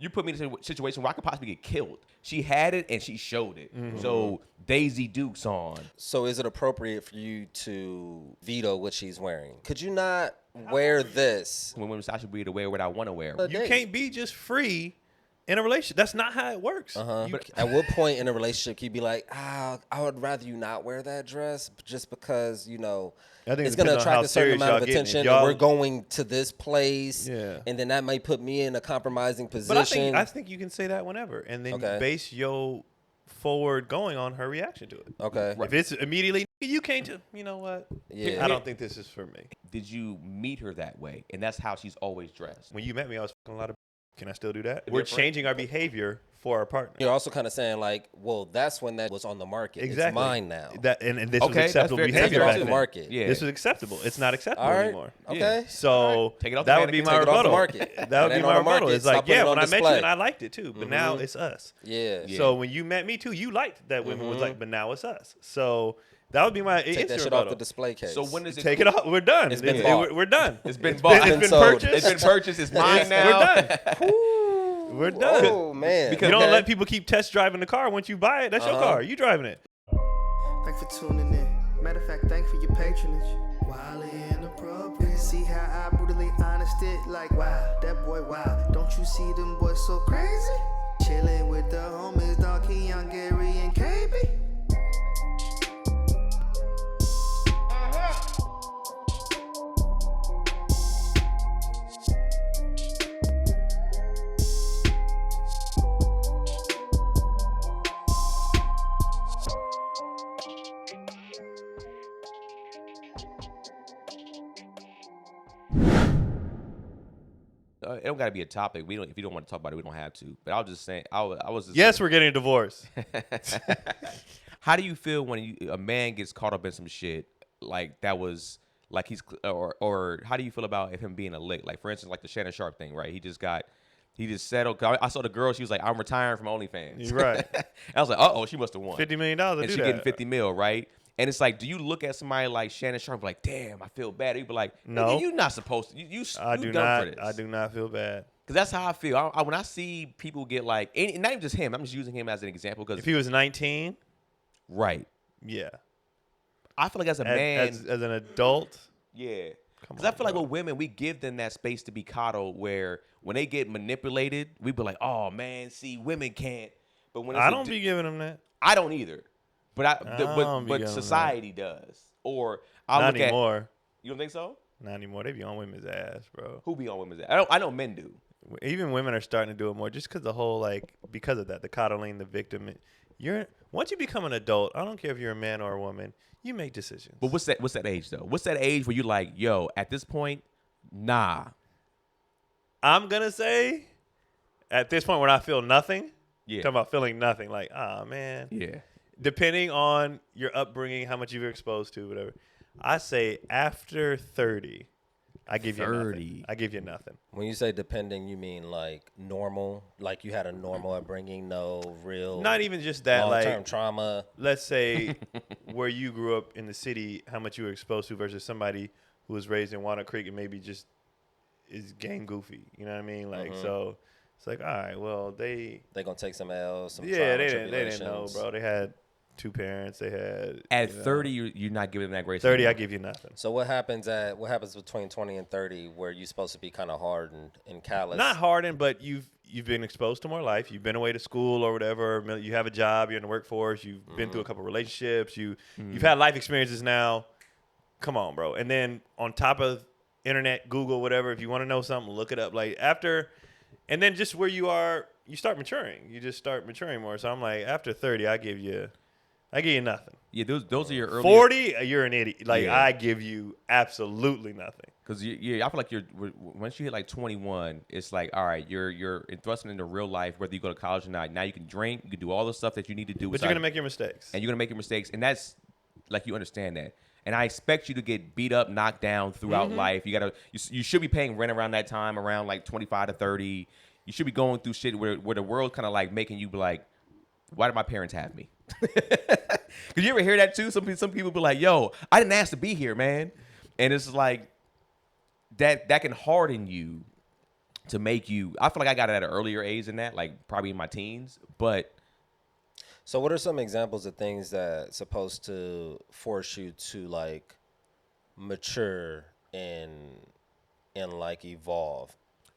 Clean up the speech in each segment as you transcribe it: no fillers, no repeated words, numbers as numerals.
you put me in a situation where I could possibly get killed. She had it and she showed it. So Daisy Dukes on. So is it appropriate for you to veto what she's wearing? Could you not wear this? When women say I should be able to wear what I want to wear. You can't be just free in a relationship. That's not how it works. But at what point in a relationship can you be like, I would rather you not wear that dress just because, you know, I think it's going to attract a certain amount of attention and we're going to this place. Yeah. And then that might put me in a compromising position. But I think you can say that whenever. And then base your forward going on her reaction to it. Okay. If it's immediately, you can't do, you know what? Yeah. I don't think this is for me. Did you meet her that way? And that's how she's always dressed. When you met me, I was fucking a lot of. Can I still do that? We're changing our behavior for our partner. You're also kind of saying like, well, that's when that was on the market. Exactly. It's mine now. And this was acceptable behavior off back the then. market. Yeah. This was acceptable. It's not acceptable anymore. Okay. So Take it off that the would be mannequin, my take it off rebuttal. the market. That would It be ain't my on the rebuttal. market. It's like, Stop putting yeah, it when on I met you display. and I liked it too, but now it's us. Yeah. So when you met me too, you liked that women was like, but now it's us. So that would be my Take that shit off the display case. So when does it Take it off. We're done. It's been bought. We're done. It's been bought. It's been sold. purchased. It's been purchased. It's mine now. We're done. We're done. Oh, man. You don't let people keep test driving the car. Once you buy it, that's your car. You driving it. Thanks for tuning in. Matter of fact, thanks for your patronage. Wildly inappropriate. See how I brutally honest it? Like, wow, that boy, wow. Don't you see them boys so crazy? Chilling with the homies, dog Keon, Gary, and KB. It don't got to be a topic. We don't. If you don't want to talk about it, we don't have to. But I was just saying. I was. Just Yes, saying, we're getting a divorce. How do you feel when a man gets caught up in some shit like that was like he's or how do you feel about him being a lick? Like for instance, like the Shannon Sharp thing, right? He just settled. I saw the girl. She was like, "I'm retiring from OnlyFans." Right. I was like, "Uh-oh, she must have won $50 million to and do she that. getting 50 mil, right?" And it's like, do you look at somebody like Shannon Sharp like, "Damn, I feel bad"? You be like, No. you're not supposed to. You I do dumb not. for this. I do not feel bad. Because that's how I feel. When I see people get like, and not even just him. I'm just using him as an example because If he was 19, right. yeah. I feel like as a man, as an adult, yeah. Come Because I on, feel like bro. with women, we give them that space to be coddled where when they get manipulated, we be like, oh, man, see, women can't. But when it's I don't be giving him that. I don't either. But don't be but giving society does. Or I'll Not look at. anymore. You don't think so? Not anymore. They be on women's ass, bro. Who be on women's ass? I know men do. Even women are starting to do it more just because the whole because of that, the coddling, the victim. Once you become an adult, I don't care if you're a man or a woman, you make decisions. But what's that age though? What's that age where you're like, yo, at this point, nah. I'm gonna say, at this point when I feel nothing, Yeah. talking about feeling nothing, like, man. Yeah. Depending on your upbringing, how much you've been exposed to, whatever. I say after 30, I give you 30. nothing. I give you nothing. When you say depending, you mean like normal? Like you had a normal upbringing, no real Not even just that, long-term like, trauma? let's say where you grew up in the city, how much you were exposed to versus somebody who was raised in Walnut Creek and maybe just is gang goofy. You know what I mean? Like, so it's like, all right, well, they gonna take some L's, some yeah, trial they didn't know, tribulations. bro. They had 2 parents. They had At 30, you're not giving them that grace. 30, I anymore. give you nothing. So what happens between 20 and 30 where you're supposed to be kind of hardened and callous? Not hardened, but you've been exposed to more life. You've been away to school or whatever. You have a job. You're in the workforce. You've been through a couple relationships. You've had life experiences now. Come on, bro. And then on top of internet, Google, whatever, if you want to know something, look it up. Like after, and then just where you are, you start maturing. You just start maturing more. So I'm like, after 30, I give you nothing. Yeah, those are your early 40, you're an idiot. Like Yeah. I give you absolutely nothing. Because I feel like once you hit like 21, it's like, all right, you're thrusting into real life, whether you go to college or not. Now you can drink, you can do all the stuff that you need to do. But you're gonna make your mistakes. and you're gonna make your mistakes, and that's like you understand that. And I expect you to get beat up, knocked down throughout life. You should be paying rent around that time, around like 25 to 30. You should be going through shit where the world's kind of like making you be like, why did my parents have me? Because you ever hear that too? Some people be like, yo, I didn't ask to be here, man. And it's like that can harden you to make you. I feel like I got it at an earlier age than that, like probably in my teens. But So what are some examples of things that's supposed to force you to like mature and like evolve?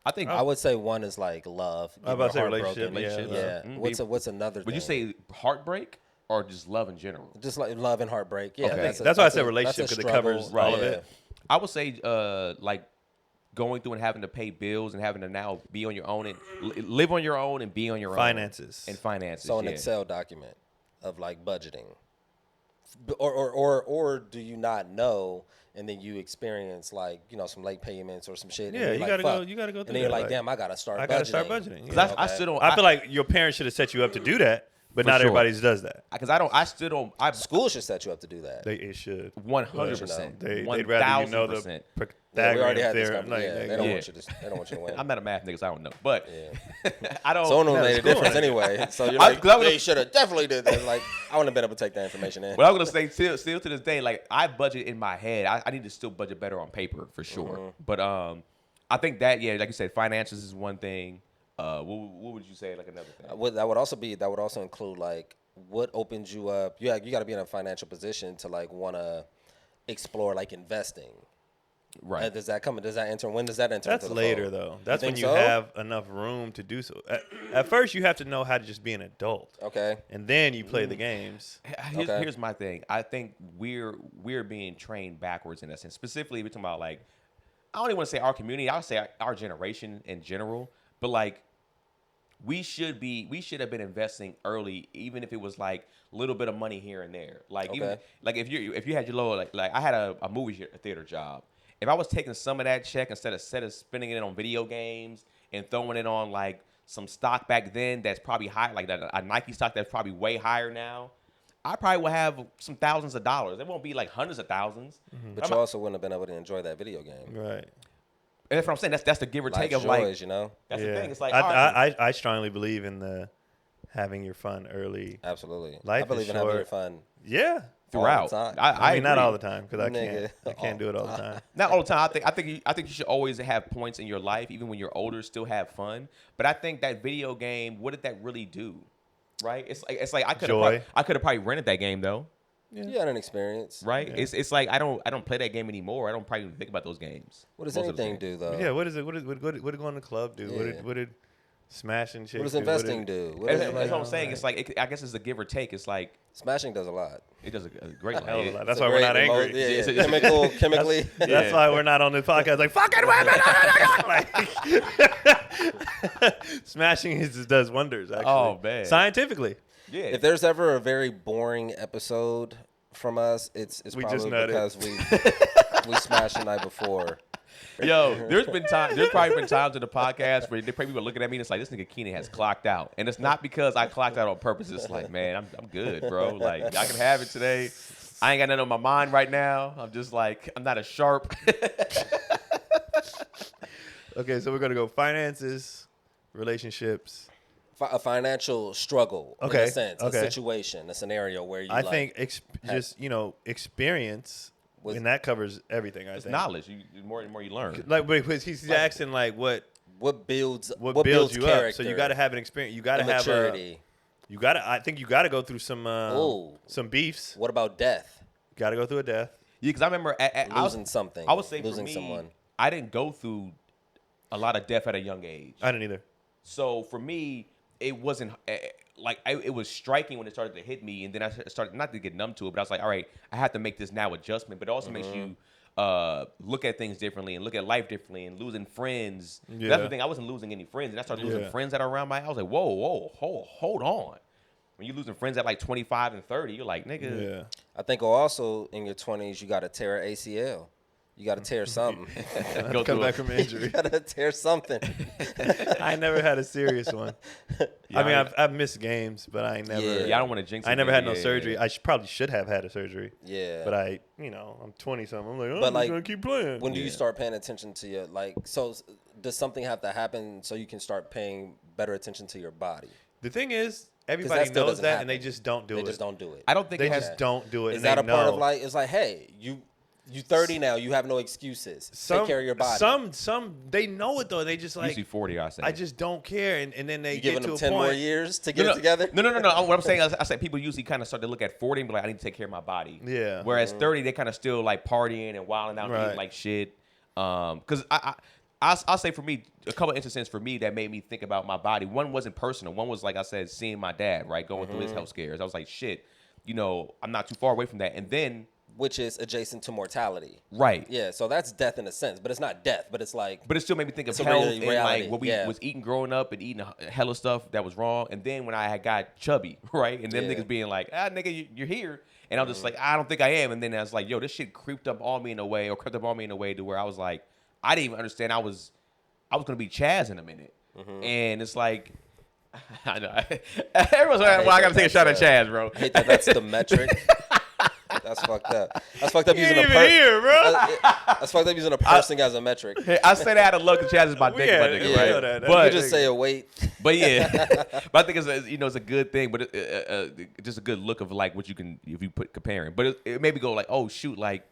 I think I would say one is like love. I was about to say getting relationship. heartbroken. Yeah. What's another would you thing? say heartbreak or just love in general? Just like love and heartbreak. Yeah. Okay. That's why I said relationship, that's a 'cause it covers struggle. all of it. I would say like going through and having to pay bills and having to now be on your own and live on your own and be on your Finances. own. And finances. So an yeah. Excel document of like budgeting, or do you not know, and then you experience like some late payments or some shit. Yeah, and you like, gotta fuck. go. You gotta go through. And then you're that, like, damn, I gotta start. I gotta start budgeting. Because Yeah. I still don't. I feel like your parents should have set you up to do that, but For not sure. everybody does that. Because I don't. I still don't. I School should set you up to do that. It should. 100%. They'd rather you know the 1000%. Yeah, we already Pythagorean had this theorem. conversation. Like, They don't yeah. want you to. They don't want you to win. I'm not a math nigga, so I don't know. But Yeah. I don't. So it No, made a it's cool. difference anyway. So you're I- like, 'cause I would've- they should have definitely did that. Like, I wouldn't have been able to take that information in. What I'm gonna say still to this day, like I budget in my head. I need to still budget better on paper for sure. Mm-hmm. But I think that like you said, finances is one thing. What would you say like another thing? That would also include like what opens you up. You got to be in a financial position to like want to explore like investing. Right. Does that enter? When does that enter? That's into the later fold? though. That's when think you so? have enough room to do so. At first, you have to know how to just be an adult, Okay. and then you play the games. Okay. Here's my thing. I think we're being trained backwards in that sense. Specifically, we're talking about like I don't even want to say our community. I would say our generation in general. But like we should have been investing early, even if it was like a little bit of money here and there. Like even Okay. like if you had your little like I had a movie theater job. If I was taking some of that check instead of spending it on video games and throwing it on like some stock back then that's probably high, like a Nike stock that's probably way higher now, I probably will have some thousands of dollars. It won't be like hundreds of thousands. But you also wouldn't have been able to enjoy that video game. Right. And that's what I'm saying. That's the give or take Life's of like. joys, That's the thing. It's like I strongly believe in the having your fun early. Absolutely. Life I believe is in having short. your fun. Yeah. throughout. all the time. I mean, not agree. all the time because I Nigga, can't do it all the time. Not all the time. I think you should always have points in your life, even when you're older, still have fun. But I think that video game, what did that really do? Right? It's like I could have probably rented that game though. You had an experience. Right? Yeah. It's like I don't play that game anymore. I don't probably even think about those games. What does most of the anything time. do though? Yeah. What is it? What did going to the club do? Yeah. What did smashing chicks What does do? investing do? What That's is it what like? I'm saying. It's like I guess it's a give or take. It's like Smashing does a lot. it does a great Hell of a one. lot. That's It's a why we're not great angry. Yeah, It's a- chemically. That's why we're not on this podcast like fucking women. Like, smashing does wonders. Actually, Oh, man. scientifically. Yeah. If there's ever a very boring episode from us, it's We just probably nutted. because we smashed the night before. Yo, there's probably been times in the podcast where they probably were looking at me and it's like, this nigga Keenan has clocked out. And it's not because I clocked out on purpose. It's like, man, I'm good, bro. Like, I can have it today. I ain't got nothing on my mind right now. I'm just like, I'm not as sharp. Okay, so we're gonna go finances, relationships. A financial struggle, in Okay, a sense, okay. a situation, a scenario where you I like, think experience, Was- and that covers everything. I It's think knowledge. The more you learn. Like, but he's asking like what builds builds you character, up. So you got to have an experience. You got to and have maturity. I think you got to go through some beefs. What about death? Got to go through a death. Yeah, because I remember Losing something. I would say losing for me, someone. I didn't go through a lot of death at a young age. I didn't either. So for me, it wasn't it was striking when it started to hit me, and then I started not to get numb to it, but I was like, all right, I have to make this now adjustment. But it also makes you look at things differently and look at life differently, and losing friends. Yeah. That's the thing. I wasn't losing any friends, and I started losing Yeah. friends that are around my house. Like, whoa, hold on. When you're losing friends at like 25 and 30, you're like, nigga. Yeah. I think also in your 20s you got to tear an ACL. You got to tear something. Go Come through back it. from you injury. got to tear something. I never had a serious one. Yeah, I mean, I've missed games, but I never. Yeah. Yeah, I don't want to jinx it. I never had no Yeah. surgery. I probably should have had a surgery. Yeah. But I'm 20 something. I'm like, But, I'm like, just gonna keep playing. When do you start paying attention to your so does something have to happen so you can start paying better attention to your body? The thing is, everybody still knows doesn't that, happen. and they just don't do They it. just don't do it. I don't think They it has. just don't do it. Is and that they a part of know. like? It's like, hey, you You 30 now. You have no excuses. Take care of your body. Some they know it though. They just like usually 40. I say. I just don't care, and then they You get giving to them a 10 point. more years to get it together? No. What I'm saying is, I say people usually kind of start to look at 40 and be like, I need to take care of my body. Yeah. Whereas 30, they kind of still like partying and wilding out, and eating like shit. Because I'll say for me, a couple of instances for me that made me think about my body. One wasn't personal. One was, like I said, seeing my dad, right, going through his health scares. I was like, shit, I'm not too far away from that. And then, which is adjacent to mortality. right. Yeah, so that's death in a sense, but it's not death, but it's like. But it still made me think of It's a health reality, and like what we yeah. was eating growing up and eating hella stuff that was wrong. And then when I had got chubby, right, and them Yeah. niggas being like, nigga, you're here. And I was just like, I don't think I am. And then I was like, yo, this shit crept up on me in a way to where I was like, I didn't even understand I was gonna be Chaz in a minute. And it's like, I know. Everyone's like, well, I gotta take a shot at Chaz, bro. I hate that that's the metric. That's fucked up. That's fucked up You using ain't a even here, bro. That's fucked up using a person as a metric. I say that out of luck because Chaz is my dick, Yeah, my nigga, yeah, right? that- You But could just say a weight. But yeah, but I think it's a good thing, but just a good look of like what you can if you put comparing. But it made me go like, oh shoot, like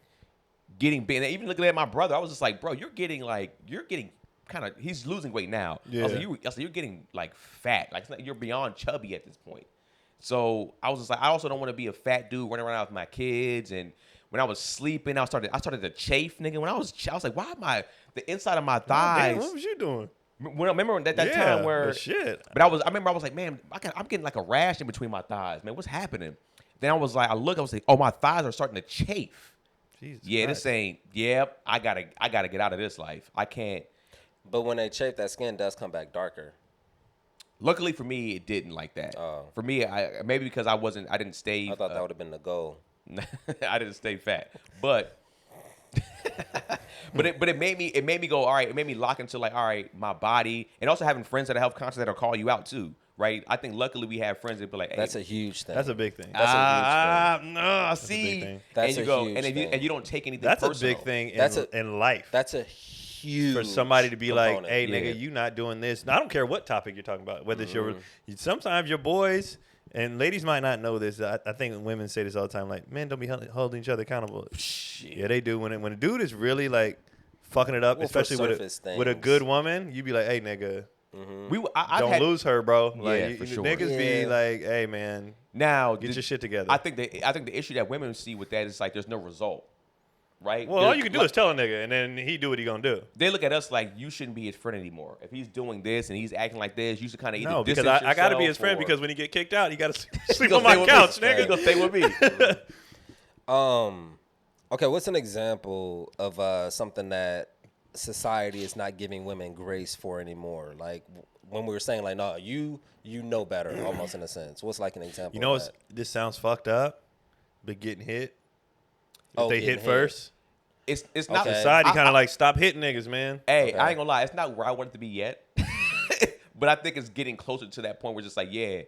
getting big. And even looking at my brother, I was just like, bro, you're getting kind of he's losing weight now. I was like, you're getting like fat, like you're beyond chubby at this point. So I was just like, I also don't want to be a fat dude running around with my kids. And when I was sleeping, I started to chafe, nigga. When I was like, why am the inside of my thighs? Damn, what was you doing? When I remember that time where shit. But I remember I was like, man, I'm getting like a rash in between my thighs, man. What's happening? Then I was like, I was like, oh, my thighs are starting to chafe. Jesus Yeah, Christ. this ain't. Yep, I gotta get out of this life. I can't. But when they chafe, that skin does come back darker. Luckily for me, it didn't like that. Oh. For me, maybe because I didn't stay. I thought that would have been the goal. I didn't stay fat, but it made me go, all right. It made me lock into like, all right, my body, and also having friends that are health conscious that'll call you out too, right? I think luckily we have friends that be like, hey, That's a huge thing. That's a big thing. That's a huge thing. no, a see, big thing. That's and you a go, huge and thing. you don't take anything. That's personal. a big thing in life. That's a huge for somebody to be like, component. hey, Yeah. nigga, you not doing this. Now, I don't care what topic you're talking about. Whether it's sometimes your boys and ladies might not know this. I think women say this all the time. Like, men don't be holding each other accountable. Shit. Yeah, they do. When a dude is really like fucking it up, Well, for especially surface with a things. good woman, you be like, hey, nigga, I've don't had, lose her, bro. Yeah, Like, for sure. niggas be Yeah. like, hey, man, Now get your shit together. I think the issue that women see with that is like there's no result, right? well, all you can do is tell a nigga, and then he do what he gonna do. They look at us like you shouldn't be his friend anymore. If he's doing this and he's acting like this, you should kind of either No, because distance I got to be his yourself friend because when he get kicked out, he got to he sleep gonna on stay my with couch, me. nigga. He gonna stay with me. Okay, what's an example of something that society is not giving women grace for anymore? Like when we were saying, like, no, you know better, almost in a sense. What's like an example? You know, of that? this sounds fucked up, but getting hit. If Oh, they getting hit hit. first, It's not. Okay. society I- kind of like stop hitting niggas, man. Hey, Okay. I ain't gonna lie. It's not where I want it to be yet, but I think it's getting closer to that point where it's just like, yeah,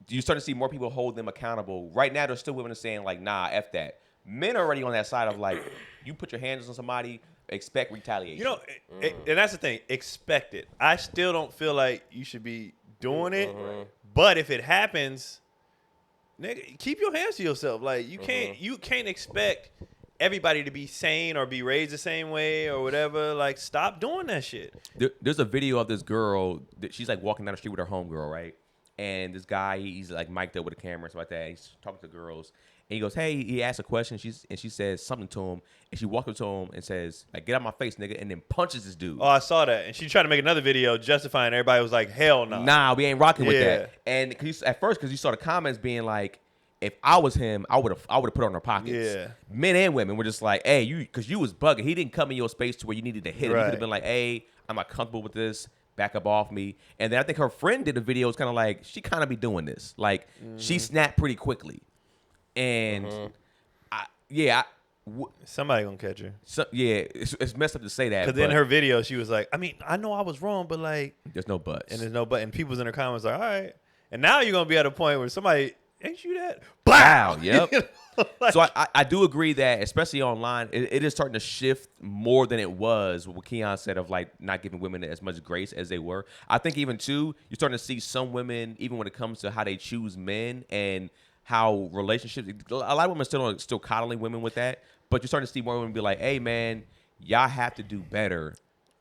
you start to see more people hold them accountable. Right now, there's still women saying like, nah, f that. Men are already on that side of like, you put your hands on somebody, expect retaliation. You know, and that's the thing. Expect it. I still don't feel like you should be doing it, but if it happens, nigga, keep your hands to yourself. Like you can't expect everybody to be sane or be raised the same way or whatever. Like stop doing that shit. There's a video of this girl. She's like walking down the street with her homegirl, right? And this guy, he's like mic'd up with a camera and stuff like that. He's talking to girls. And he goes, hey, he asks a question. She says something to him. And she walks up to him and says, like, get out my face, nigga. And then punches this dude. Oh, I saw that, and she tried to make another video justifying. Everybody was like, hell no. Nah, we ain't rocking with Yeah. that. And at first, because you saw the comments being like, if I was him, I would have put it on her pockets. Yeah. Men and women were just like, hey, because you was bugging. He didn't come in your space to where you needed to hit him. You Right. could have been like, hey, I'm not comfortable with this. Back up off me. And then I think her friend did a video. It's kind of like, she kind of be doing this. Like, she snapped pretty quickly. And, Somebody gonna catch her. it's messed up to say that. Because in but her video, she was like, I mean, I know I was wrong, but like, there's no buts. and there's no but. And people's in the comments like, all right. And now you're gonna be at a point where somebody, ain't you that? Wow, yep. Like, So I do agree that, especially online, it is starting to shift more than it was. What Keon said of like not giving women as much grace as they were. I think even too, you're starting to see some women, even when it comes to how they choose men and how relationships. A lot of women still coddling women with that. But you're starting to see more women be like, hey, man, y'all have to do better.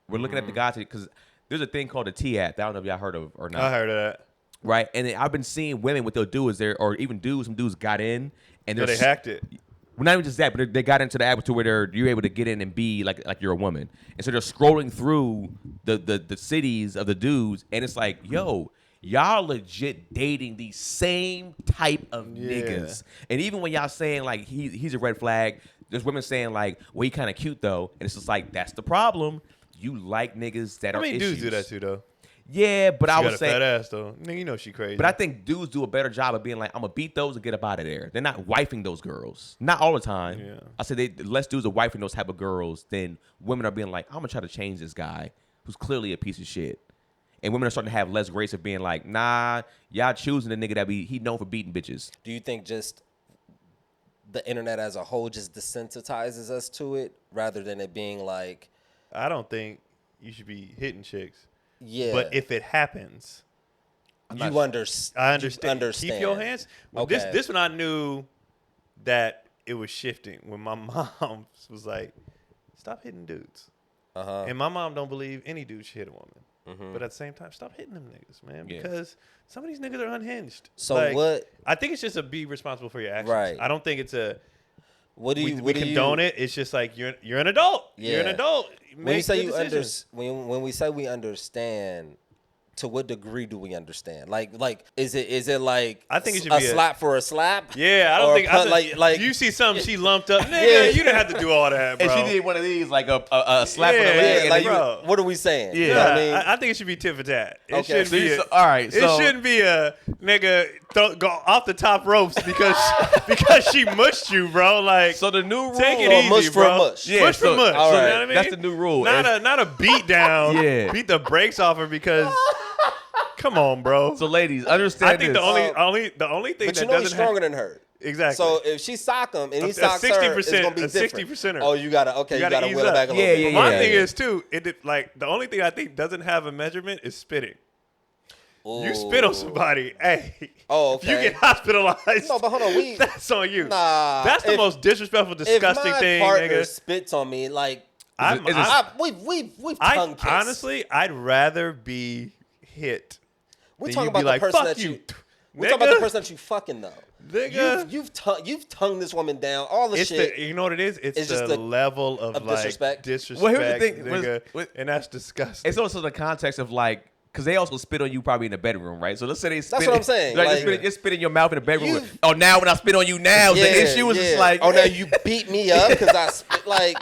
We're looking at the guys because there's a thing called the T app. I don't know if y'all heard of or not. I heard of that. Right, and then I've been seeing women what they'll do is or even some dudes got in and They hacked it. well, not even just that, but they got into the app to where you're able to get in and be like you're a woman, and so they're scrolling through the cities of the dudes, and it's like, yo, y'all legit dating these same type of niggas, and even when y'all saying like he's a red flag, there's women saying like, well, he kind of cute though, and it's just like that's the problem. You like niggas that are issues. Dudes do that too though. Yeah, but I would say fat ass though. Nigga, you know she crazy. But I think dudes do a better job of being like, I'm gonna beat those and get up out of there. They're not wifing those girls. Not all the time. Yeah. I said less dudes are wifing those type of girls than women are being like, I'm gonna try to change this guy who's clearly a piece of shit. And women are starting to have less grace of being like, nah, y'all choosing the nigga that he known for beating bitches. Do you think just the internet as a whole just desensitizes us to it rather than it being like, I don't think you should be hitting chicks. yeah, But if it happens, I understand. Keep your hands. Well, Okay. This one I knew that it was shifting when my mom was like, "Stop hitting dudes." And my mom don't believe any dude should hit a woman. But at the same time, stop hitting them niggas, man, because some of these niggas are unhinged. So like, what? I think it's just be responsible for your actions. Right. I don't think it's What do you? we condone it. It's just like you're an adult. You're an Yeah. adult. When you say good decisions. when we say we understand, to what degree do we understand? Like is it like I think it should a be a- slap for a slap? Yeah, I Or don't think. a punt, like you see something she lumped up, nigga. Yeah. You didn't have to do all that, bro. And she did one of these, like a slap on the Yeah, leg. yeah, and like then bro. what are we saying? Yeah. You know what I mean? I think it should be tit for tat. It Okay. shouldn't So be. you- all right, It so- shouldn't be a nigga go off the top ropes because she mushed you, bro. Like, So the new rule. take it Oh, easy, mush for bro. mush. Yeah, mush so- for mush. all You right. know what I mean? That's the new rule. Not a beat down. Yeah. Beat the brakes off her because. Come on, bro. So ladies, understand I think this. the only thing But that you know he's doesn't stronger than her. Exactly. So if she sock him and he A socks her, it's 60%, gonna be a different. 60%er. Oh, you gotta You gotta ease wheel it up. back a little Yeah, bit. yeah, My yeah. thing is too. Like the only thing I think doesn't have a measurement is spitting. You spit on somebody, hey. Oh, If you okay. get hospitalized, No, but hold on, that's on you. Nah, That's the if- most disrespectful, If disgusting my thing, partner nigga. spits on me, like we've tongue kissed. Honestly, I'd rather be hit. we then talking you about be the like, person "Fuck that you, we talking about the nigga." person that you fucking though. Nigga. You've tongued this woman down. All the It's shit. you know what it is? It's just the the- level of like disrespect. disrespect, Well, here's the thing, nigga, with- and that's disgusting. It's also the context of like, because they also spit on you probably in the bedroom, right? So let's say they spit. what I'm saying, Like, like- they spit in your mouth in the bedroom. You- Oh, now when I spit on you now, the issue is just like, oh, now you beat me up because I spit like.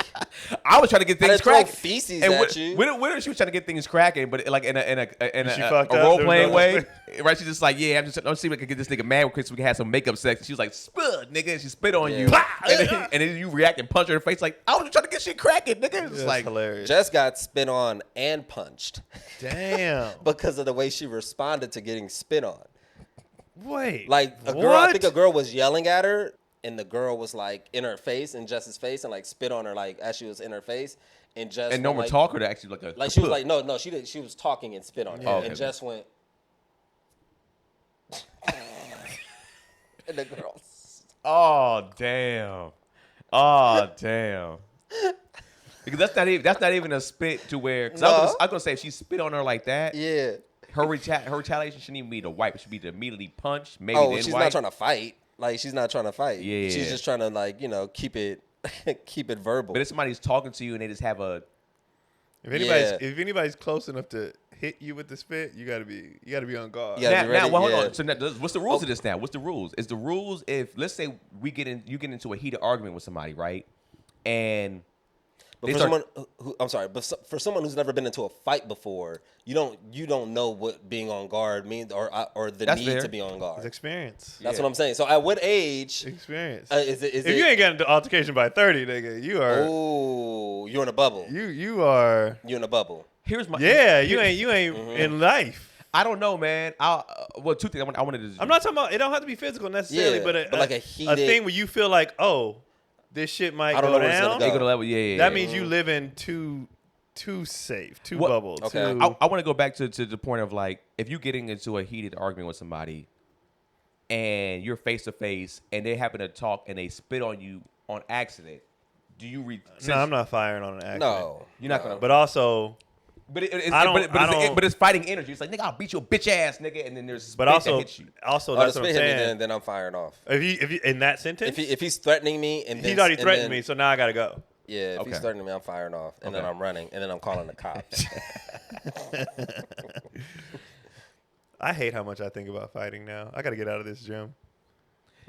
I was trying to get I things didn't throw cracking. feces And at you. when she was trying to get things cracking, but like in a She fucked up? role There was playing no way, spit? right? She's just like, yeah, I'm see if I can get this nigga mad real quick so we can have some makeup sex. And she was like, spud, nigga, and she spit on you, Yeah. and then you react and punch her in the face like, I was just trying to get shit cracking, nigga. It's That's like, hilarious. Jess got spit on and punched Damn. because of the way she responded to getting spit on. Wait. Like a girl, I what? think a girl was yelling at her, and the girl was like in her face, in Jess's face, and like spit on her like as she was in her face, and Jess and no went, one like, talk her to actually like she was like no she did, she was talking and spit on her, Yeah. Okay. and Jess went, and the girl. oh damn, because that's not even a spit to where. Cause I was gonna say if she spit on her like that, Yeah. her retaliation shouldn't even be to wipe. It should be to immediately punch, maybe Oh, then she's wipe. not trying to fight. Like she's not trying to fight. Yeah. She's just trying to like keep it verbal. But if somebody's talking to you and they just have a If anybody's close enough to hit you with the spit, you gotta be on guard. Yeah. be ready, well, hold yeah. on. So now, what's the rules of this now? What's the rules? Is the rules if let's say you get into a heated argument with somebody, right? And But they for start- someone who, I'm sorry, but for someone who's never been into a fight before, you don't know what being on guard means or the That's need fair. to be on It's guard. experience. That's what I'm saying. So at what age Experience. is if it? you ain't got into altercation by 30, nigga, you are Oh, you're in a bubble. you are You're in a bubble. here's my you ain't in life. I don't know, man. Well, two things I wanted to. I'm not talking about it don't have to be physical necessarily, Yeah, but but like a a heated- thing where you feel like, oh, this shit might I don't go know where it's gonna down. go. They go to level, yeah. That means you live in too safe, too What- bubbled. Okay. Too, I want to go back to the point of like if you're getting into a heated argument with somebody and you're face to face and they happen to talk and they spit on you on accident, do you No, I'm not firing on an accident. No, You're not gonna. But also, But I it's fighting energy. It's like, nigga, I'll beat your bitch ass, nigga, and then there's but that also, hits you. also Oh, that's the what I'm spit hit me, saying. then I'm firing off. If you in that sentence, If he's threatening me and then, he's already and threatened then- me, so now I gotta go. Yeah, if Okay. he's threatening me, I'm firing off, and then Okay. I'm running, and then I'm calling the cops. I hate how much I think about fighting now. I gotta get out of this gym.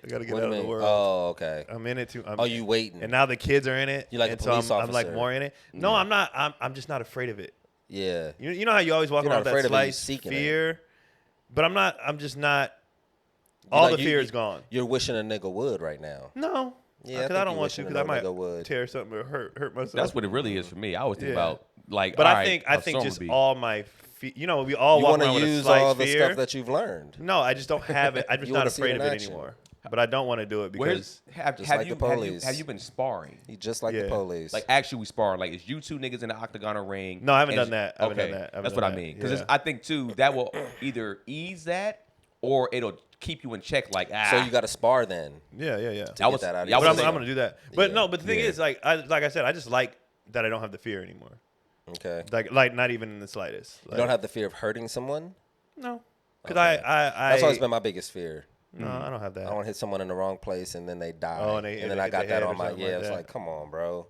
I gotta get What out do of you the mean? world. Oh, okay. I'm in it too. Oh, you waiting? And now the kids are in it. You like and a so police I'm like officer. more in it. No, I'm not. I'm just not afraid of it. Yeah. You know how you always walk You're around not with that afraid of it, you slight seeking it. fear? But I'm not. I'm just not. All like, the fear is gone. You're wishing a nigga would right now. No. Yeah, I Because think I don't you want to. wishing Because I a might nigga would. tear something or hurt myself. That's what it really is for me. I always think Yeah. about like. But all I right, think how just strong would be. all my. You know, we all You walk want around to with a use slight all the fear. stuff that you've learned. No, I just don't have it. I'm just You not wanna see it afraid in of it action. anymore. But I don't want to do it because Have Just have like you the have you police. have you been sparring? He just like the Yeah. police. Like actually sparring? Like is you two niggas in the octagon or ring? No, I haven't and- done that. I haven't okay, done that. I haven't that's done what I that. mean. Because Yeah. I think too that will either ease that or it'll keep you in check. Like so you got to spar then. yeah. I get was that out of yeah, I your But was I'm gonna do that. But Yeah. no, but the thing Yeah. is, like I said, I just like that I don't have the fear anymore. Okay. Like not even in the slightest. You Like, don't have the fear of hurting someone? no, because Okay. I That's always been my biggest fear. no, I don't have that. I don't want to hit someone in the wrong place and then they die. Oh, and and then they I hit got the that head on or my something yeah. like It's that. like, come on, bro.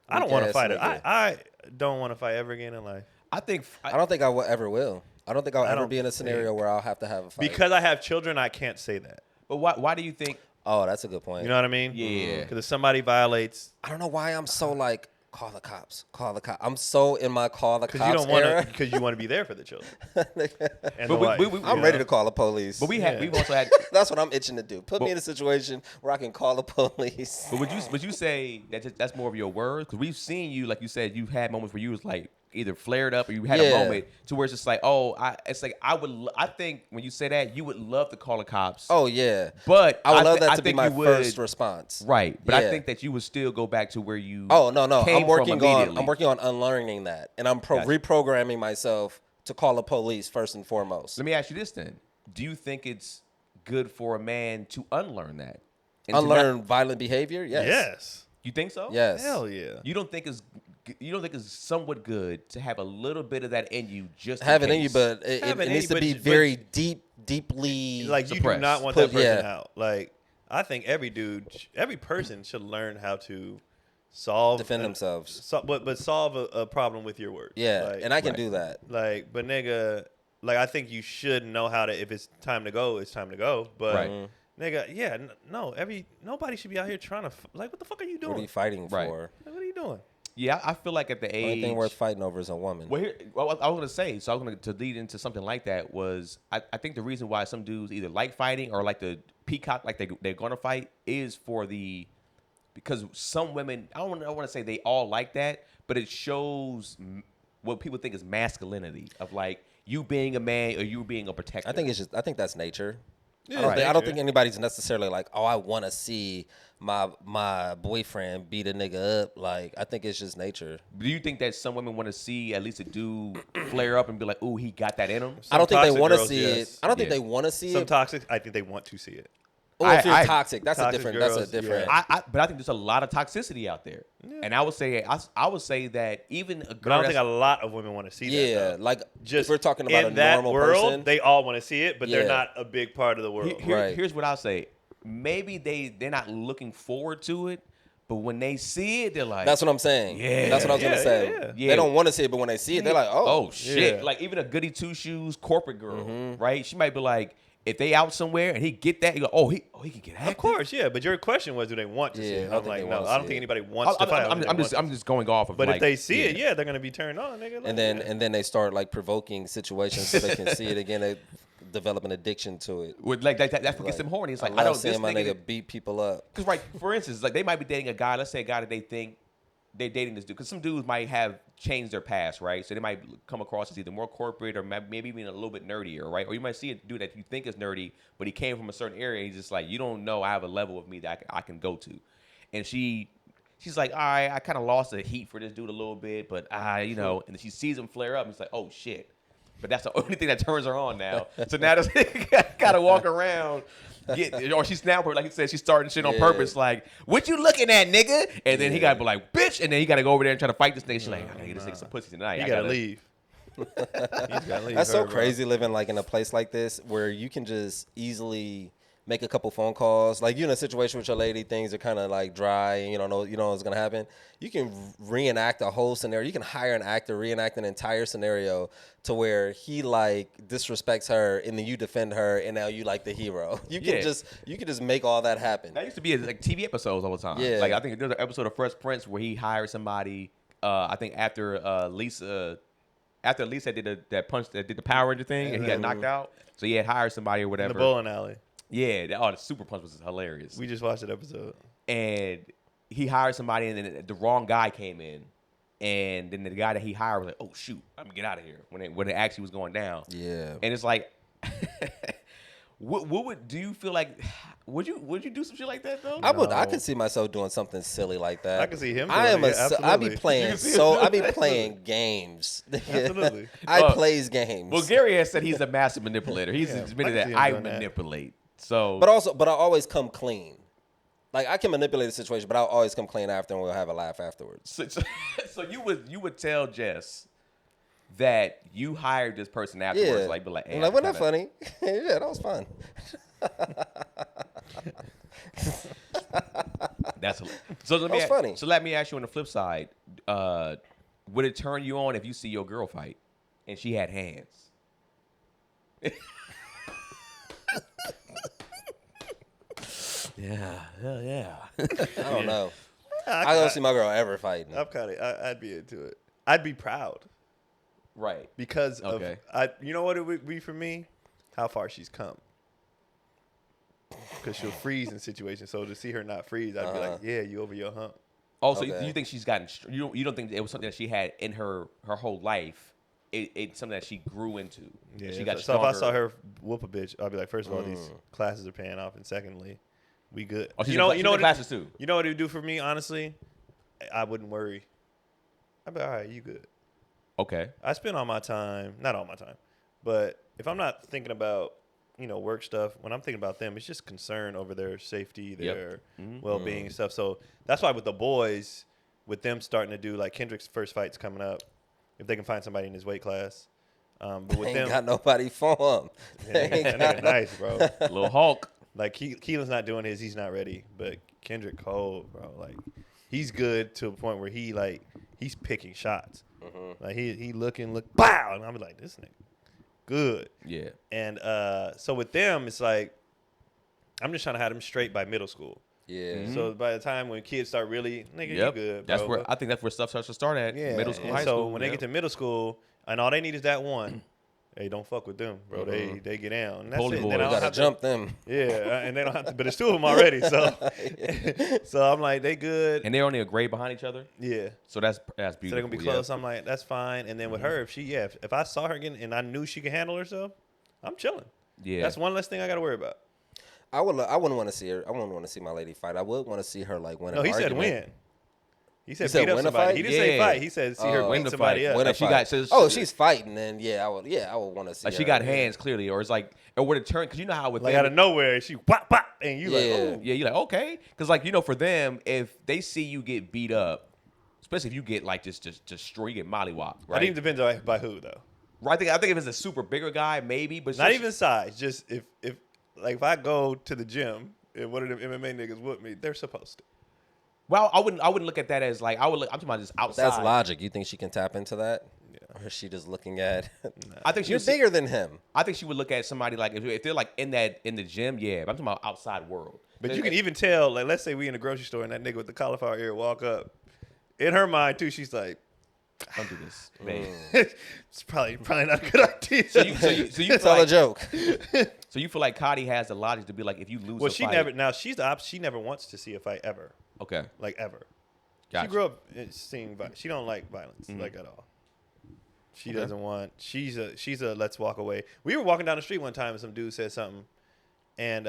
I don't want to Weak-ass fight it. nigga. I don't want to fight ever again in life I think I don't think I ever will. I don't think I'll ever don't be in a scenario think- where I'll have to have a fight. because I have children. I can't say that. But why do you think? Oh, that's a good point. You know what I mean? Yeah. Because if somebody violates, I don't know why I'm so like, call the cops, call the cops. I'm so in my call the because cops you don't want era. to, because you want to be there for the children. And But the wife, I'm ready to call the police. But Yeah. we've also had. That's what I'm itching to do. Put me in a situation where I can call the police. But would you say that's more of your words? Because we've seen you, like you said, you've had moments where you was like either flared up or you had a Yeah. moment to where it's just like, I think when you say that, you would love to call the cops. Oh yeah, But I would love that I to be think my you would- first response. Right. But I Yeah. think that you would still go back to where you Oh no, came I'm working from on immediately. unlearning that, and I'm Gotcha. reprogramming myself to call the police first and foremost. Let me ask you this then. Do you think it's good for a man to unlearn that? And to Unlearn not- violent behavior. Yes. Yes. you think so? Yes. Hell yeah. You don't think it's somewhat good to have a little bit of that in you just Have in it in you, case? but it Have it in needs you, to but be you- but- very deeply Like you do suppressed. not want Put- that person yeah. out. Like I think every person should learn how to solve defend themselves. but solve a problem with your words. Yeah, Like, and I can right. do that. like, but nigga, like I think you should know how to. If it's time to go, it's time to go. But Right. nigga, yeah, nobody should be out here trying to like. What the fuck are you doing? What are you fighting Right. for? Like, what are you doing? Yeah, I feel like at the The only age thing worth fighting over is a woman. Well, I was gonna say. So I was gonna to lead into something like that was I think the reason why some dudes either like fighting or like the peacock, like they're gonna fight, is because some women. I don't want to say they all like that, but it shows what people think is masculinity of like you being a man or you being a protector. I think that's nature. Yeah, I don't think anybody's necessarily like, oh, I want to see my boyfriend beat a nigga up. Like, I think it's just nature. Do you think that some women want to see at least a dude flare up and be like, "Ooh, he got that in him"? I don't think they toxic want to girls, see yes. it. I don't think Yeah. they want to see Some it. toxic. I think they want to see it. Or if you're I- toxic, that's a Toxic different. girls, That's a different. yeah. But I think there's a lot of toxicity out there, and I would say that even a girl But I don't think that's- a lot of women want to see that. Yeah, though. like Just if we're talking about in a that normal world, person. they all want to see it, but Yeah. they're not a big part of the world. Right. Here's what I'll say. Maybe they're not looking forward to it, but when they see it, they're like, That's what I'm saying. Yeah. That's what I was gonna Yeah, say. yeah, yeah. They don't want to see it, but when they see it, they're like, oh oh, shit. Yeah. Like even a goody two shoes corporate girl, right? She might be like, if they out somewhere and he get that, you go, oh he can get active. Of course, yeah. But your question was, do they want to see Yeah, it? I don't I'm think like, they no. wanna I don't see think it. anybody wants to fight. I'm just going off of. But like, if they see it, yeah. yeah, they're gonna be turned on, nigga. Like, and then they start like provoking situations so they can see it again. They develop an addiction to it. Like that's what gets Like, them horny. It's I like love I don't seeing this my nigga. nigga beat people up. Because right, for instance, like they might be dating a guy. Let's say a guy that they think they're dating this dude. Because some dudes might have changed their past, right? So they might come across as either more corporate or maybe even a little bit nerdier, right? Or you might see a dude that you think is nerdy, but he came from a certain area. And he's just like, you don't know. I have a level of me that I can go to, and she's like, all right, I kind of lost the heat for this dude a little bit, but and then she sees him flare up, and it's like, oh shit. But that's the only thing that turns her on now. So now this gotta walk around or she snap her like he said, she's starting shit on Yeah. purpose. Like, what you looking at, nigga? And then he gotta be like, bitch. And then he gotta go over there and try to fight this nigga. She's like, I gotta get this nigga some pussy tonight. You I gotta leave. He's gotta leave That's so her, bro. crazy living like in a place like this where you can just easily make a couple phone calls. Like you're in a situation with your lady, things are kind of like dry, and you don't know what's gonna happen. You can reenact a whole scenario. You can hire an actor, reenact an entire scenario to where he like disrespects her, and then you defend her, and now you like the hero. You can just make all that happen. That used to be like TV episodes all the time. Yeah. Like I think there's an episode of Fresh Prince where he hired somebody. I think after Lisa did the Power Ranger thing and he got knocked out, so he had hired somebody or In whatever. the bowling alley. Yeah, the super punch was hilarious. We just watched that episode. And he hired somebody, and then the wrong guy came in, and then the guy that he hired was like, "Oh shoot, I'm gonna get out of here." When it actually was going down. Yeah. And it's like, what would do you feel like? Would you do some shit like that though? I could see myself doing something silly like that. I can see him I am doing it, absolutely. I be playing can see him doing I be that. playing games. Absolutely. I plays games. Well, Gary has said he's a master manipulator. He's admitted I can see that him I doing that. manipulate. So, but I always come clean. Like I can manipulate the situation, but I'll always come clean after, and we'll have a laugh afterwards. so you would tell Jess that you hired this person afterwards, Yeah, like, be like, hey, I'm like, wasn't that kinda- funny? Yeah, that was fun. That's so. Let me That was funny. So let me ask you on the flip side, would it turn you on if you see your girl fight and she had hands? Yeah. I don't know. I don't see my girl ever fighting. I'm kind of. I'd be into it. I'd be proud Right. because Okay. of. You know what it would be for me? How far she's come. Because she'll freeze in situations. So to see her not freeze, I'd be like, yeah, you over your hump. Also, Okay. you think she's gotten? You don't think it was something that she had in her whole life? It's something that she grew into. Yeah. She got so if I stronger. saw her whoop a bitch, I'd be like, first of all, these classes are paying off, and secondly, we good. Oh, she's you know in what? classes too. You know what it would do for me, honestly? I wouldn't worry. I'd be all right, you good. Okay. I spend all my time, not all my time, but if I'm not thinking about, work stuff, when I'm thinking about them, it's just concern over their safety, their well-being and stuff. So that's why with the boys, with them starting to do, like Kendrick's first fight's coming up, if they can find somebody in his weight class. But with Ain't them, got nobody for him. that nigga nice, bro. Little Hulk. Like Keelan's not doing his, he's not ready. But Kendrick cold, bro. Like he's good to a point where he's picking shots. Like he look, bow, and I'm like, this nigga good. Yeah. And so with them, it's like I'm just trying to have them straight by middle school. Yeah. So by the time when kids start really, nigga, you good, bro. That's where I think that's where stuff starts to start at. Yeah. Middle school, and high so school. when they get to middle school, and all they need is that one. Hey, don't fuck with them, bro. They get down. And that's Polee it. boys. Then I You don't gotta have to- jump them. Yeah, and they don't have to. But there's two of them already, so so I'm like, they good. and they're only a grade behind each other, Yeah, so that's beautiful. so they're gonna be yeah. close. I'm like, that's fine. And then with her, if I saw her getting and I knew she could handle herself, I'm chilling. Yeah. That's one less thing I got to worry about. I wouldn't want to see her. I wouldn't want to see my lady fight. I would want to see her like win No, an he said argument. win. He said He said beat up win a somebody. fight? He didn't say Yeah. fight. He said see her Oh. beat Win the somebody fight. up. Win a Like she fight. got- so- Oh, she's fighting, then yeah, I would want to see. Like she her. got hands clearly, or it's like, or would it turn? Because you know how with Like them, out of nowhere, she whop whop, and you like, Yeah. oh. yeah, you're like okay, because like for them, if they see you get beat up, especially if you get like just destroy, you get mollywopped, That right? even depends on by who though. Right. I think if it's a super bigger guy, maybe, but Not even size. Just if I go to the gym and one of them MMA niggas whoop me, they're supposed to. Well, I wouldn't look at that as like I'm talking about just outside. That's logic. You think she can tap into that? Yeah. Or is she just looking at? I think she You're would bigger than him. I think she would look at somebody like if they're like in the gym, yeah. But I'm talking about outside world. But you can even tell, like, let's say we in the grocery store and that nigga with the cauliflower ear walk up. In her mind too, she's like, Don't do this, babe. it's probably not a good idea. So you feel It's all a like, joke. so you feel like Cotty has the logic to be like if you lose. well, a she fight, never. Now she's the opposite. She never wants to see a fight ever, Okay. like ever. Gotcha. She grew up seeing violence. She don't like violence like at all. She doesn't want. She's a let's walk away. We were walking down the street one time and some dude said something, and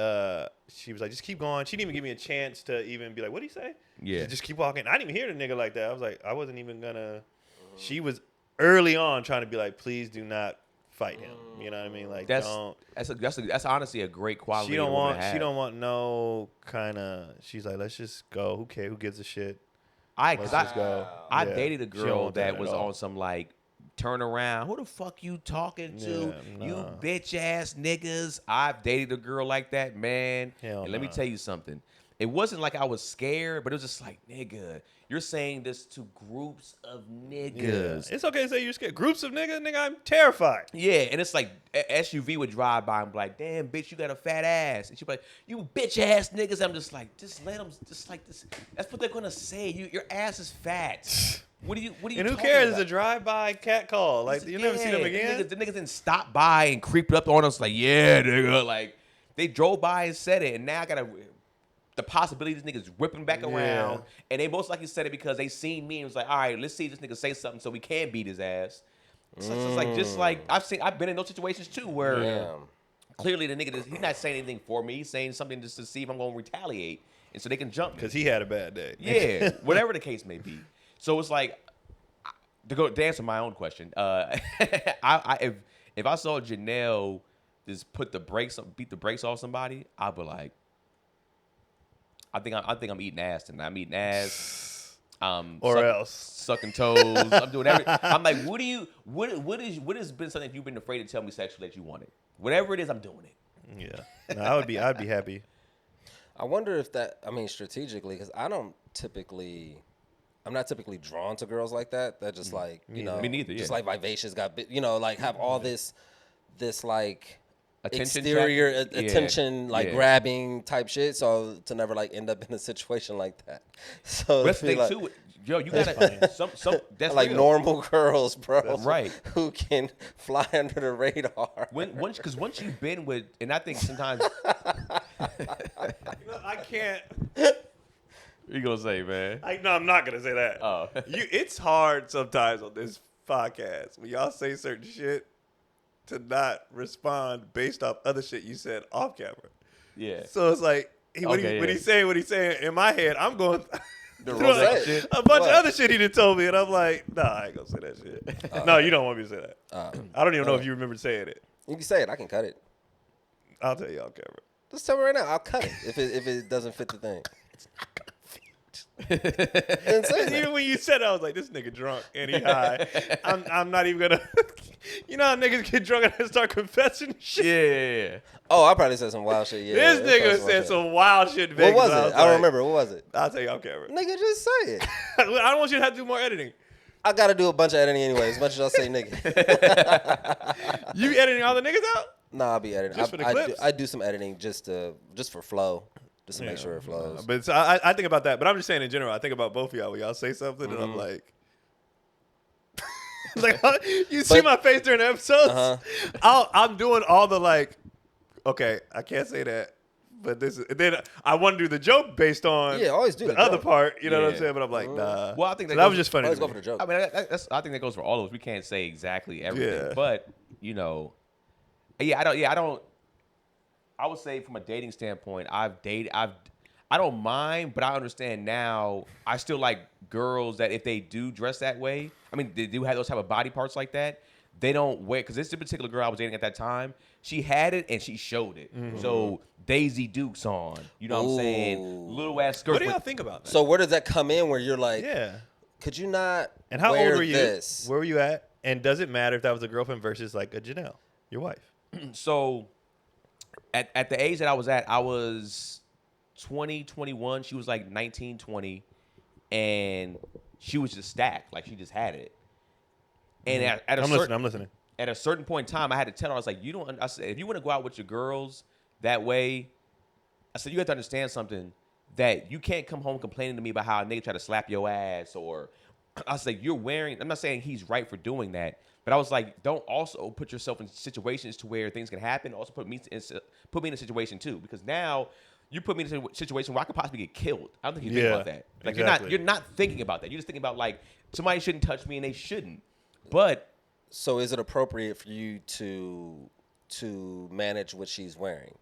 she was like, just keep going. She didn't even give me a chance to even be like, what'd he say? Yeah. She just keep walking. I didn't even hear the nigga like that. I was like, I wasn't even gonna. She was early on trying to be like, please do not fight him. You know what I mean? Like, that's honestly a great quality. She don't woman want. to have. She don't want no kind of. She's like, let's just go. Who cares? Who gives a shit? Let's just go. I Yeah. dated a She don't girl want that at was all. on some like turn around. Who the fuck you talking to? Yeah, You nah. bitch ass niggas. I've dated a girl like that, man. Hell and let me nah. tell you something. It wasn't like I was scared, but it was just like, nigga, you're saying this to groups of niggas. It's okay to say you're scared. Groups of nigga, I'm terrified. Yeah, and it's like SUV would drive by and be like, damn, bitch, you got a fat ass. And she'd be like, you bitch ass niggas. I'm just like, just let them, just like this. That's what they're going to say. Your ass is fat. What are you And who talking cares? about? It's a drive-by cat call. Like, you never see them again. The niggas didn't stop by and creep up on us like, yeah, nigga. Like, they drove by and said it, and now I got the possibility this nigga's whipping back around, and they most likely said it because they seen me and was like, all right, let's see this nigga say something so we can beat his ass. So it's just like I've been in those situations too where clearly the nigga he's not saying anything for me, he's saying something just to see if I'm gonna retaliate, and so they can jump me. Because he had a bad day. Yeah, whatever the case may be. So it's like to answer my own question. If I saw Janelle just beat the brakes off somebody, I'd be like, I think I'm eating ass tonight. I'm eating ass. Sucking toes. I'm doing everything. I'm like, what has been something you've been afraid to tell me sexually that you wanted? Whatever it is, I'm doing it. Yeah. No, I'd be happy. I wonder if strategically, because I'm not typically drawn to girls like that. That just like, me neither, yeah. Just like vivacious, like have all this like Attention attention grabbing type shit. So to never like end up in a situation like that. So that's the thing like, too. Yo, you gotta some that's like real. normal girls, bro. That's right. Who can fly under the radar. Once you've been with, and I think sometimes I can't. you gonna say, man? No, I'm not gonna say that. Oh. It's hard sometimes on this podcast when y'all say certain shit to not respond based off other shit you said off camera. Yeah. So it's like when he's saying what he's saying in my head, I'm going through a bunch of other shit he done told me, and I'm like, nah, I ain't gonna say that shit. No, you don't want me to say that. I don't even know if you remember saying it. You can say it. I can cut it. I'll tell you off camera. Just tell me right now. I'll cut it if it doesn't fit the thing. Even when you said it, I was like, this nigga drunk and he high. I'm not even gonna. You know how niggas get drunk and start confessing shit? Yeah. Oh, I probably said some wild shit. Yeah, This nigga said some wild shit in What Vegas. was it? I don't remember. What was it? I'll tell you off camera. Nigga, just say it. I don't want you to have to do more editing. I gotta do a bunch of editing anyway. As much as y'all say nigga. You be editing all the niggas out? Nah, I'll be editing. Just for the clips? I do some editing just for flow. Just to make sure it flows. But so I think about that. But I'm just saying in general, I think about both of y'all when y'all say something, and I'm like, like you see my face during the episodes. I'm doing all the like, okay, I can't say that, but this is. And then I want to do the joke based on always do the the other joke. part. You know what I'm saying? But I'm like, nah. Well, I think so that was just funny. Always to go me. for the joke. I mean, I think that goes for all of us. We can't say exactly everything, Yeah. but I don't. I would say from a dating standpoint, I don't mind, but I understand now. I still like girls that if they do dress that way, I mean, they do have those type of body parts like that. They don't wear, because this particular girl I was dating at that time, she had it and she showed it. So Daisy Dukes on, you know what I'm saying? Little ass skirt. What do y'all think about that? So where does that come in? Where you're like, Yeah. could you not? And how wear old were you? This? Where were you at? And does it matter if that was a girlfriend versus like a Janelle, your wife? So at the age that I was at, I was 20, 21. She was like 19, 20. And she was just stacked. Like, she just had it. And I'm listening. At a certain point in time, I had to tell her, I was like, I said, if you want to go out with your girls that way, I said, you have to understand something, that you can't come home complaining to me about how a nigga try to slap your ass, or I was like, I'm not saying he's right for doing that, but I was like, don't also put yourself in situations to where things can happen. Also put me in a situation too, because now you put me in a situation where I could possibly get killed. I don't think you think about that. Like, exactly. you're not thinking about that. You're just thinking about, like, somebody shouldn't touch me and they shouldn't. But so is it appropriate for you to manage what she's wearing?